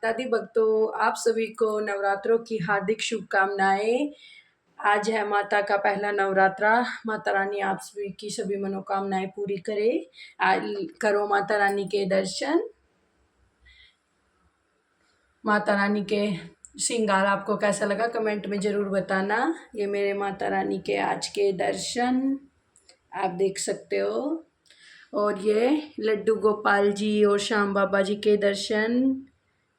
दादी भक्तों, आप सभी को नवरात्रों की हार्दिक शुभकामनाएं। आज है माता का पहला नवरात्रा। माता रानी आप सभी की सभी मनोकामनाएं पूरी करे। करो माता रानी के दर्शन। माता रानी के श्रृंगार आपको कैसा लगा कमेंट में ज़रूर बताना। ये मेरे माता रानी के आज के दर्शन आप देख सकते हो। और ये लड्डू गोपाल जी और श्याम बाबा जी के दर्शन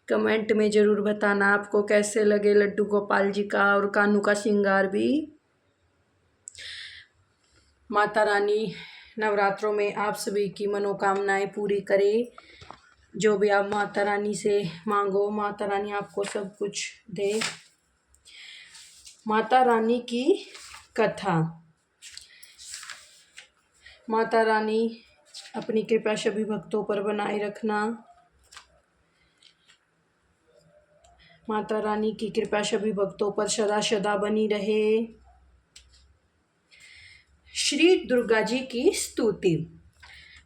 कमेंट में ज़रूर बताना आपको कैसे लगे लड्डू गोपाल जी का और कान्हू का श्रृंगार भी। माता रानी नवरात्रों में आप सभी की मनोकामनाएं पूरी करे। जो भी आप माता रानी से मांगो, माता रानी आपको सब कुछ दे। माता रानी की कथा। माता रानी अपनी कृपा सभी भक्तों पर बनाए रखना। माता रानी की कृपा सभी भक्तों पर सदा सदा बनी रहे। श्री दुर्गा जी की स्तुति।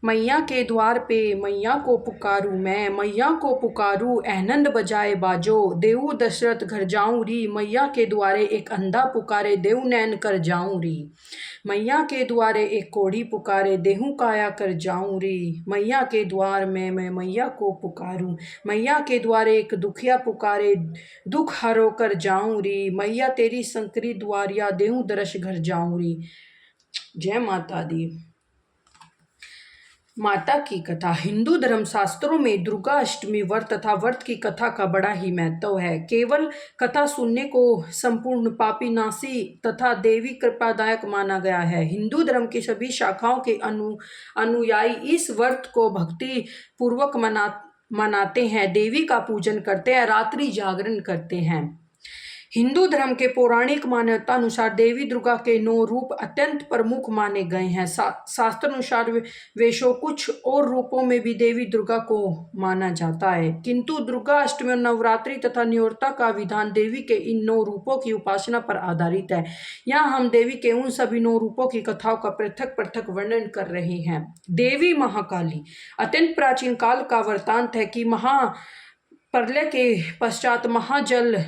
मैया के द्वार पे मैया को पुकारूं मैं, मैया को पुकारूं आनंद बजाए बाजो। देऊ दशरथ घर जाऊं री, मैया के द्वारे एक अंधा पुकारे देऊ नैन कर जाऊं री। मैया के द्वारे एक कोढ़ी पुकारे देहू काया कर जाऊं री। मैया के द्वार में मैं मैया को पुकारूं, मैया के द्वारे एक दुखिया पुकारे दुख हरो कर जाऊं री। मैया तेरी संकरी द्वारिया देहू दरश घर जाऊं री। जय माता दी। माता की कथा। हिंदू धर्म शास्त्रों में दुर्गा अष्टमी व्रत तथा व्रत की कथा का बड़ा ही महत्व है। केवल कथा सुनने को संपूर्ण पापी नाशी तथा देवी कृपादायक माना गया है। हिंदू धर्म की सभी शाखाओं के अनुयायी इस व्रत को भक्ति पूर्वक मनाते हैं, देवी का पूजन करते हैं, रात्रि जागरण करते हैं। हिंदू धर्म के पौराणिक मान्यता अनुसार देवी दुर्गा के 9 रूप अत्यंत प्रमुख माने गए हैं। शास्त्र अनुसार वेशों कुछ और रूपों में भी देवी दुर्गा को माना जाता है, किंतु दुर्गा अष्टमी, नवरात्रि तथा न्योरता का विधान देवी के इन 9 रूपों की उपासना पर आधारित है। यहाँ हम देवी के उन सभी 9 रूपों की कथाओं का पृथक पृथक वर्णन कर रहे हैं। देवी महाकाली। अत्यंत प्राचीन काल का वृत्तांत है कि महाप्रलय के पश्चात महाजल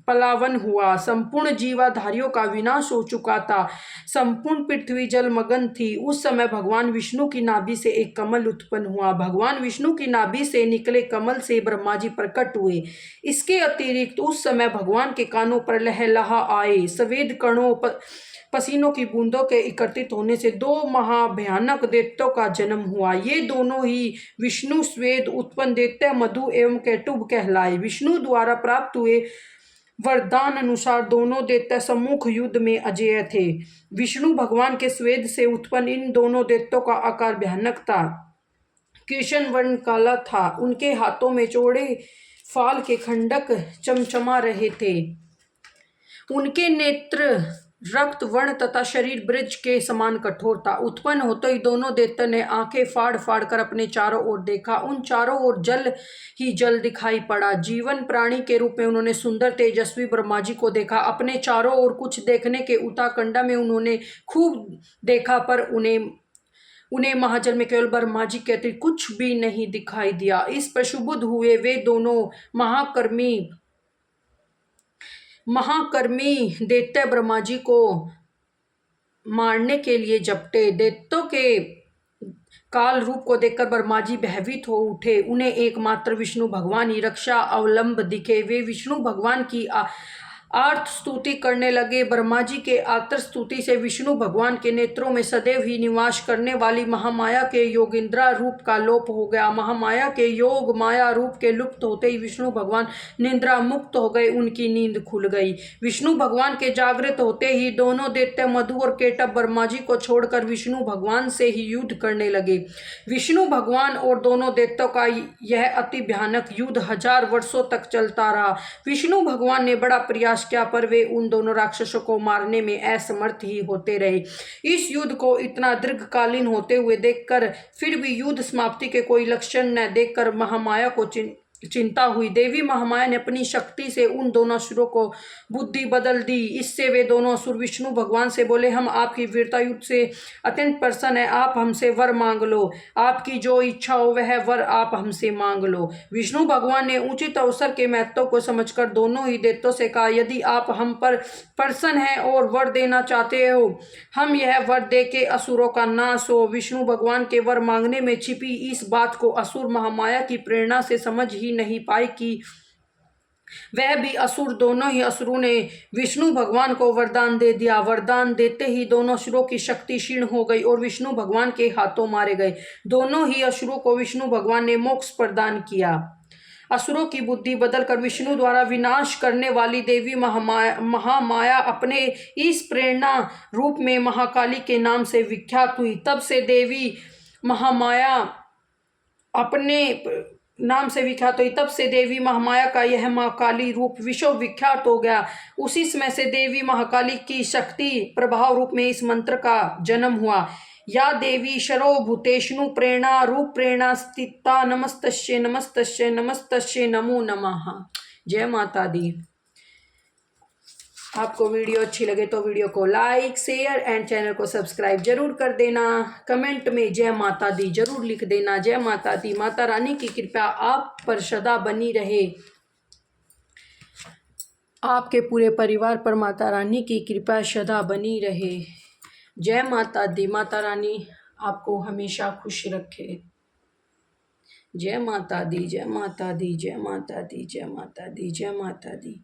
पलावन हुआ, संपूर्ण जीवाधारियों का विनाश हो चुका था, संपूर्ण पृथ्वी जलमग्न थी। उस समय भगवान विष्णु की नाभि से एक कमल उत्पन्न हुआ। भगवान विष्णु की नाभि से निकले कमल से ब्रह्मा जी प्रकट हुए। इसके अतिरिक्त उस समय भगवान के कानों पर लहलहा आए। सफेद कणों पसीनों की बूंदों के एकत्रित होने से 2 महाभयानक दैत्यों का जन्म हुआ। ये दोनों ही विष्णु स्वेद उत्पन्न दैत्य मधु एवं केटुब कहलाए। विष्णु द्वारा प्राप्त हुए वरदान अनुसार दोनों दैत्य सम्मुख युद्ध में अजेय थे। विष्णु भगवान के स्वेद से उत्पन्न इन दोनों दैत्यों का आकार भयानक था, कृष्ण वर्ण काला था। उनके हाथों में चौड़े फाल के खंडक चमचमा रहे थे। उनके नेत्र रक्त वर्ण तथा शरीर ब्रज के समान कठोर था। उत्पन्न होते ही दोनों दैत्य ने आंखें फाड़ फाड़ कर अपने चारों ओर देखा। उन चारों ओर जल ही जल दिखाई पड़ा। जीवन प्राणी के रूप में उन्होंने सुंदर तेजस्वी ब्रह्मा जी को देखा। अपने चारों ओर कुछ देखने के उत्तराखंड में उन्होंने खूब देखा, पर उन्हें महाजल में केवल ब्रह्मा जी के अतिरिक्त कुछ भी नहीं दिखाई दिया। इस पर क्षुब्ध हुए वे दोनों महाकर्मी दैत्य ब्रह्मा जी को मारने के लिए झपटे। दैत्यों के काल रूप को देखकर ब्रह्मा जी भयभीत हो उठे। उन्हें एकमात्र विष्णु भगवान ही रक्षा अवलंब दिखे। वे विष्णु भगवान की आर्त स्तुति करने लगे। ब्रह्मा जी के आर्त स्तुति से विष्णु भगवान के नेत्रों में सदैव ही निवास करने वाली महामाया के योगिंद्रा रूप का लोप हो गया। महामाया के योग माया रूप के लुप्त होते ही विष्णु भगवान निद्रा मुक्त हो गए, उनकी नींद खुल गई। विष्णु भगवान के जागृत होते ही दोनों दैत्य मधु और केटब ब्रह्मा जी को छोड़कर विष्णु भगवान से ही युद्ध करने लगे। विष्णु भगवान और दोनों दैत्यों का यह अति भयानक युद्ध 1000 वर्षों तक चलता रहा। विष्णु भगवान ने बड़ा प्रयास क्या, पर वे उन दोनों राक्षसों को मारने में असमर्थ ही होते रहे। इस युद्ध को इतना दीर्घकालीन होते हुए देखकर फिर भी युद्ध समाप्ति के कोई लक्षण न देखकर महामाया को चिंता हुई। देवी महामाया ने अपनी शक्ति से उन दोनों असुरों को बुद्धि बदल दी। इससे वे दोनों असुर विष्णु भगवान से बोले, हम आपकी वीरता युद्ध से अत्यंत प्रसन्न है, आप हमसे वर मांग लो, आपकी जो इच्छा हो वह वर आप हमसे मांग लो। विष्णु भगवान ने उचित अवसर के महत्व को समझकर दोनों ही दैत्यों से कहा, यदि आप हम पर प्रसन्न हैं और वर देना चाहते हो, हम यह वर दे के असुरों का नाश हो। विष्णु भगवान के वर मांगने में छिपी इस बात को असुर महामाया की प्रेरणा से समझ ही नहीं पाए कि वह भी असुर। दोनों ही असुरों ने विष्णु भगवान को वरदान दे दिया। वरदान देते ही दोनों असुरों की शक्ति क्षीण हो गई और विष्णु भगवान के हाथों मारे गए। दोनों ही असुरों को विष्णु भगवान ने मोक्ष प्रदान किया। असुरों की बुद्धि बदलकर विष्णु द्वारा विनाश करने वाली देवी महामाया अपने इस प्रेरणा रूप में महाकाली के नाम से विख्यात हुई। तब से देवी महामाया अपने नाम से विख्यात हुई। तब से देवी महामाया का यह महाकाली रूप विश्व विख्यात हो गया। उसी समय से देवी महाकाली की शक्ति प्रभाव रूप में इस मंत्र का जन्म हुआ। या देवी शरो भूतेष्णु प्रेरणा रूप प्रेरणा स्थिता नमस्तस्ये नमस्तस्ये नमस्तस्ये नमो नमः। जय माता दी। आपको वीडियो अच्छी लगे तो वीडियो को लाइक शेयर एंड चैनल को सब्सक्राइब जरूर कर देना। कमेंट में जय माता दी जरूर लिख देना। जय माता दी। माता रानी की कृपा आप पर सदा बनी रहे, आपके पूरे परिवार पर माता रानी की कृपा सदा बनी रहे। जय माता दी। माता रानी आपको हमेशा खुश रखे। जय माता दी, जय माता दी, जय माता दी, जय माता दी, जय माता दी।